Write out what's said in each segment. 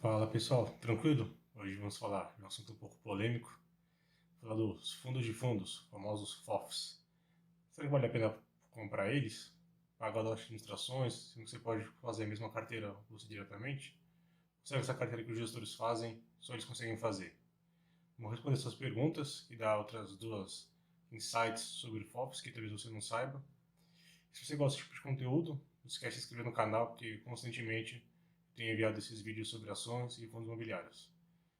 Fala pessoal, tranquilo? Hoje vamos falar de um assunto um pouco polêmico, falar dos fundos de fundos, famosos FOFs. Será que vale a pena comprar eles? Pagar das administrações, sendo que você pode fazer a mesma carteira você diretamente? Ou será que essa carteira que os gestores fazem, só eles conseguem fazer? Vou responder essas perguntas e dar outras duas insights sobre FOFs que talvez você não saiba. Se você gosta desse tipo de conteúdo, não esquece de se inscrever no canal, porque constantemente tenho enviado esses vídeos sobre ações e fundos imobiliários.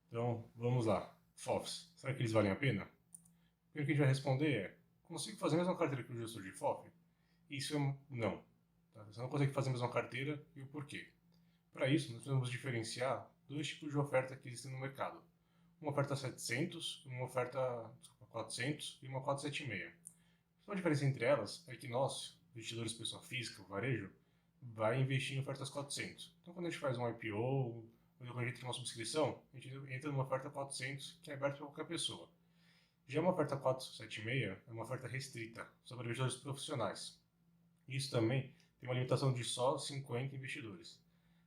Então, vamos lá. FOFs, será que eles valem a pena? O primeiro que a gente vai responder é: consigo fazer a mesma carteira que o gestor de FOF? Isso é um não. Tá? Você não consegue fazer a mesma carteira e o porquê. Para isso, nós precisamos diferenciar dois tipos de oferta que existem no mercado. Uma oferta 700, uma oferta 400 e uma 476. A diferença entre elas é que nós, investidores pessoa física, o varejo, vai investir em ofertas 400. Então, quando a gente faz um IPO, ou quando a gente tem uma subscrição, a gente entra numa oferta 400 que é aberta para qualquer pessoa. Já uma oferta 476 é uma oferta restrita, só para investidores profissionais. Isso também tem uma limitação de só 50 investidores.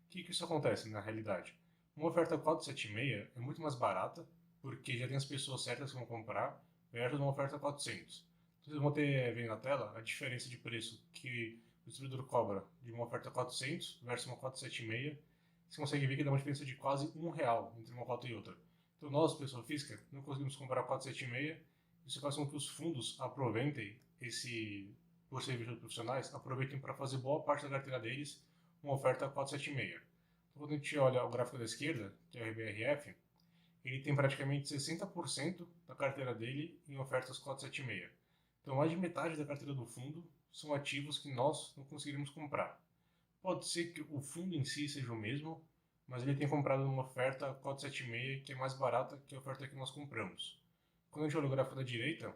O que isso acontece na realidade? Uma oferta 476 é muito mais barata, porque já tem as pessoas certas que vão comprar, versus uma oferta 400. Então, vocês vão ter, vendo na tela, a diferença de preço que o distribuidor cobra de uma oferta 400 versus uma 476. Você consegue ver que dá uma diferença de quase R$ 1 entre uma cota e outra. Então, nós, pessoa física, não conseguimos comprar 476. Isso faz com que os fundos aproveitem esse, por ser investidores profissionais, aproveitem para fazer boa parte da carteira deles uma oferta 476. Então, quando a gente olha o gráfico da esquerda, que é o RBRF, ele tem praticamente 60% da carteira dele em ofertas 476. Então, mais de metade da carteira do fundo são ativos que nós não conseguiremos comprar. Pode ser que o fundo em si seja o mesmo, mas ele tem comprado uma oferta 476 que é mais barata que a oferta que nós compramos. Quando a gente olha o gráfico da direita,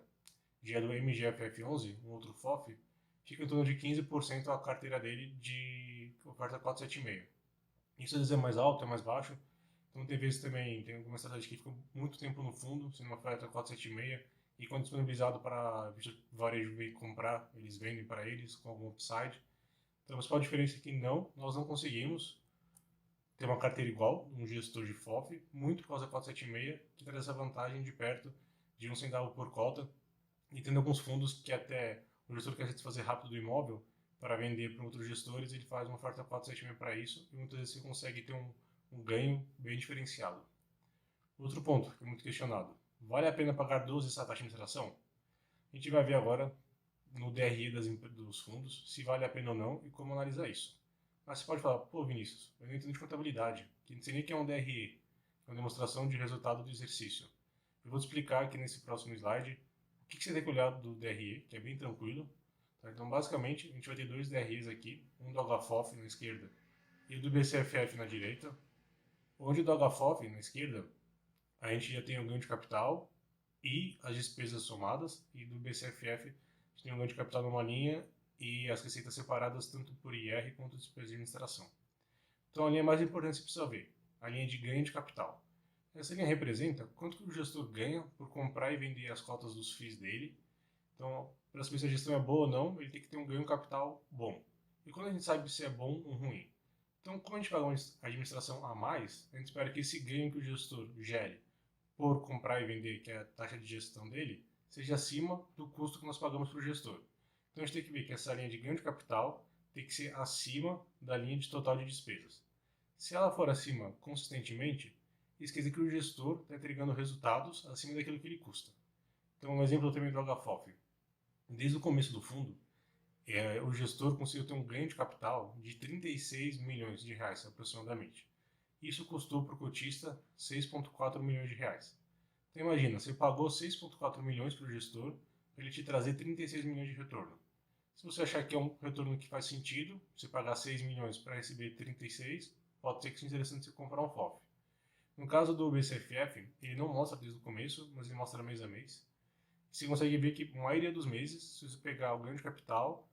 já do MGFF11, um outro FOF, fica em torno de 15% a carteira dele de oferta 476. Isso às vezes é mais alto, é mais baixo. Então tem vezes também, tem alguma estratégia que fica muito tempo no fundo, sendo uma oferta 476, e quando disponibilizado para o varejo vir comprar, eles vendem para eles com algum upside. Então a principal diferença é que não, nós não conseguimos ter uma carteira igual, um gestor de FOF, muito por causa da 476, que traz essa vantagem de perto de um centavo por cota, e tendo alguns fundos que até o gestor quer satisfazer rápido do imóvel para vender para outros gestores, ele faz uma oferta 476 para isso, e muitas vezes você consegue ter um ganho bem diferenciado. Outro ponto que é muito questionado: vale a pena pagar 12 essa taxa de administração? A gente vai ver agora no DRE dos fundos se vale a pena ou não e como analisar isso. Mas você pode falar: pô, Vinícius, eu não entendo de contabilidade, que não sei nem o que é um DRE, é uma demonstração de resultado do exercício. Eu vou te explicar aqui nesse próximo slide o que você tem que olhar do DRE, que é bem tranquilo. Tá? Então, basicamente, a gente vai ter dois DREs aqui, um do HFOF na esquerda e o do BCFF na direita. Onde do HFOF na esquerda, a gente já tem o ganho de capital e as despesas somadas, e do BCFF a gente tem um ganho de capital numa linha e as receitas separadas tanto por IR quanto despesas de administração. Então a linha mais importante você precisa ver, a linha de ganho de capital. Essa linha representa quanto que o gestor ganha por comprar e vender as cotas dos FIIs dele. Então, para saber se a gestão é boa ou não, ele tem que ter um ganho de capital bom. E quando a gente sabe se é bom ou ruim? Então, como a gente paga uma administração a mais, a gente espera que esse ganho que o gestor gere por comprar e vender, que é a taxa de gestão dele, seja acima do custo que nós pagamos para o gestor. Então a gente tem que ver que essa linha de ganho de capital tem que ser acima da linha de total de despesas. Se ela for acima consistentemente, isso quer dizer que o gestor está entregando resultados acima daquilo que ele custa. Então, um exemplo também do HFOF. Desde o começo do fundo, o gestor conseguiu ter um ganho de capital de 36 milhões de reais aproximadamente. Isso custou para o cotista 6,4 milhões de reais. Então imagina, você pagou 6,4 milhões para o gestor para ele te trazer 36 milhões de retorno. Se você achar que é um retorno que faz sentido, você pagar 6 milhões para receber 36, pode ser que seja interessante você comprar um FOF. No caso do BCFF, ele não mostra desde o começo, mas ele mostra mês a mês. Você consegue ver que a maioria dos meses, se você pegar o ganho de capital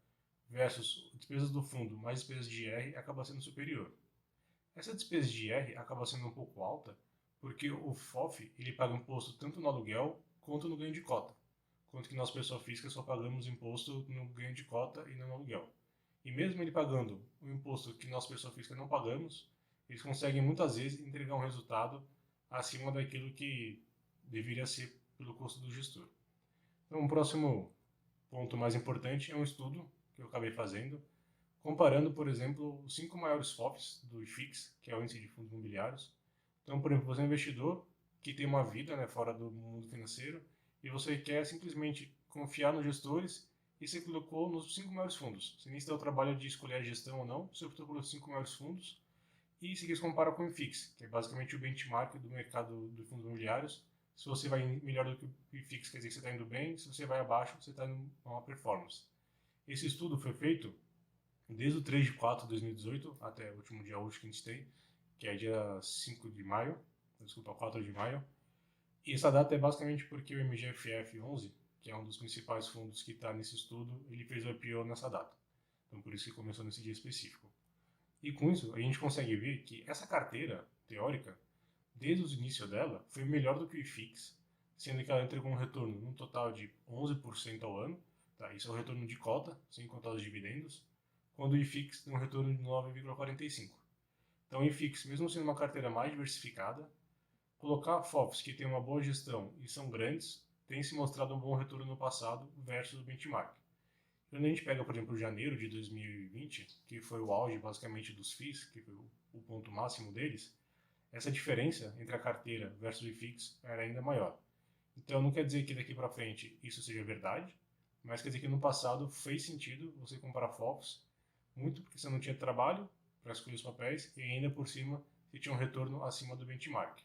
versus despesas do fundo mais despesas de IR, acaba sendo superior. Essa despesa de IR acaba sendo um pouco alta, porque o FOF ele paga imposto tanto no aluguel quanto no ganho de cota, quanto que nós, pessoa física, só pagamos imposto no ganho de cota e não no aluguel. E mesmo ele pagando o imposto que nós, pessoa física, não pagamos, eles conseguem muitas vezes entregar um resultado acima daquilo que deveria ser pelo custo do gestor. Então, o próximo ponto mais importante é um estudo que eu acabei fazendo, comparando, por exemplo, os 5 maiores FOFs do IFIX, que é o índice de fundos imobiliários. Então, por exemplo, você é um investidor que tem uma vida, né, fora do mundo financeiro e você quer simplesmente confiar nos gestores e você colocou nos 5 maiores fundos. Você nem se deu o trabalho de escolher a gestão ou não, você optou pelos 5 maiores fundos e se compara com o IFIX, que é basicamente o benchmark do mercado de fundos imobiliários. Se você vai melhor do que o IFIX, quer dizer que você está indo bem, se você vai abaixo, você está indo uma performance. Esse estudo foi feito desde o 3 de 4 de 2018 até o último dia útil que a gente tem, que é dia 5 de maio, desculpa, 4 de maio. E essa data é basicamente porque o MGFF11, que é um dos principais fundos que está nesse estudo, ele fez o IPO nessa data. Então por isso que começou nesse dia específico. E com isso, a gente consegue ver que essa carteira teórica, desde o início dela, foi melhor do que o IFIX, sendo que ela entregou um retorno no total de 11% ao ano, tá? Isso é o retorno de cota, sem contar os dividendos, quando o IFIX tem um retorno de 9,45%. Então o IFIX, mesmo sendo uma carteira mais diversificada, colocar FOFs que têm uma boa gestão e são grandes, tem se mostrado um bom retorno no passado versus o benchmark. Quando a gente pega, por exemplo, janeiro de 2020, que foi o auge basicamente dos FIIs, que foi o ponto máximo deles, essa diferença entre a carteira versus o IFIX era ainda maior. Então não quer dizer que daqui para frente isso seja verdade, mas quer dizer que no passado fez sentido você comprar FOFs, muito porque você não tinha trabalho para escolher os papéis e ainda por cima você tinha um retorno acima do benchmark.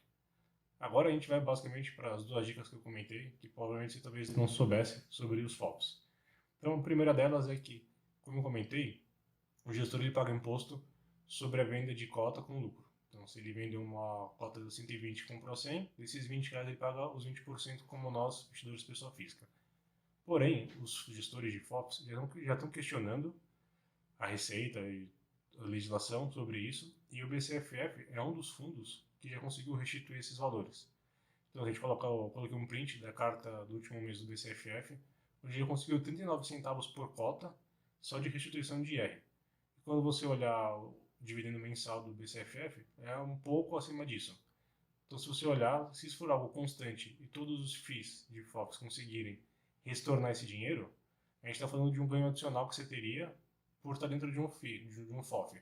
Agora a gente vai basicamente para as duas dicas que eu comentei, que provavelmente você talvez não soubesse sobre os FOFs. Então, a primeira delas é que, como eu comentei, o gestor ele paga imposto sobre a venda de cota com lucro. Então, se ele vende uma cota de 120 e comprou 100, desses 20 reais ele paga os 20% como nós, investidores pessoa física. Porém, os gestores de FOFs já estão questionando a Receita e a legislação sobre isso, e o BCFF é um dos fundos que já conseguiu restituir esses valores. Então, a gente coloquei um print da carta do último mês do BCFF, onde ele conseguiu 39 centavos por cota só de restituição de IR. E quando você olhar o dividendo mensal do BCFF, é um pouco acima disso. Então, se você olhar, se isso for algo constante e todos os FIIs de FOFs conseguirem retornar esse dinheiro, a gente está falando de um ganho adicional que você teria por estar dentro de um FII, de um FOF.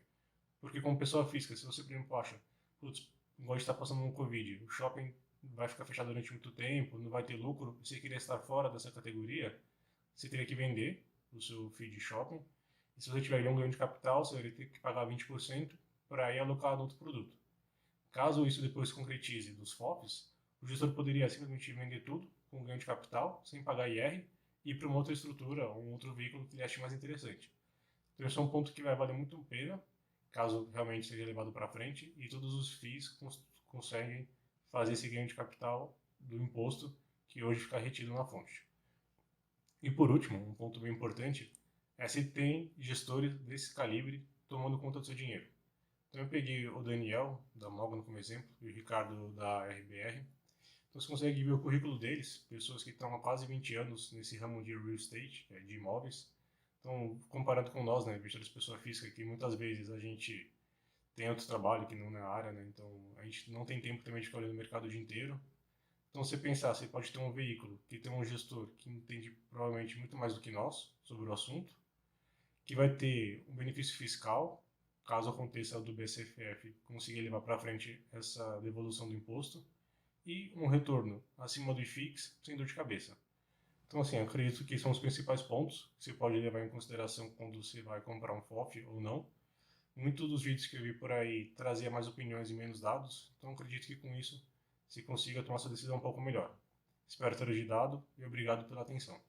Porque como pessoa física, se você, por exemplo, acha, putz, igual está passando no Covid, o shopping vai ficar fechado durante muito tempo, não vai ter lucro, você queria estar fora dessa categoria, você teria que vender o seu FII de shopping. E se você tiver um ganho de capital, você vai ter que pagar 20% para ir alocar no outro produto. Caso isso depois se concretize dos FOFs, o gestor poderia simplesmente vender tudo com ganho de capital, sem pagar IR, e ir para uma outra estrutura, um outro veículo que ele ache mais interessante. Então esse é um ponto que vai valer muito a pena, caso realmente seja levado para frente, e todos os FIIs conseguem fazer esse ganho de capital do imposto que hoje fica retido na fonte. E por último, um ponto bem importante é se tem gestores desse calibre tomando conta do seu dinheiro. Então eu peguei o Daniel, da Mogno como exemplo, e o Ricardo da RBR. Então você consegue ver o currículo deles, pessoas que estão há quase 20 anos nesse ramo de real estate, de imóveis. Então, comparado com nós, né, investidores de pessoa física, que muitas vezes a gente tem outro trabalho que não é a área, né, então a gente não tem tempo também de ficar olhando o mercado o dia inteiro. Então, você pensar, você pode ter um veículo que tem um gestor que entende provavelmente muito mais do que nós sobre o assunto, que vai ter um benefício fiscal, caso aconteça do BCFF conseguir levar para frente essa devolução do imposto, e um retorno acima do IFIX sem dor de cabeça. Então, assim, eu acredito que são os principais pontos que você pode levar em consideração quando você vai comprar um FOF ou não. Muitos dos vídeos que eu vi por aí trazia mais opiniões e menos dados, então acredito que com isso você consiga tomar sua decisão um pouco melhor. Espero ter ajudado e obrigado pela atenção.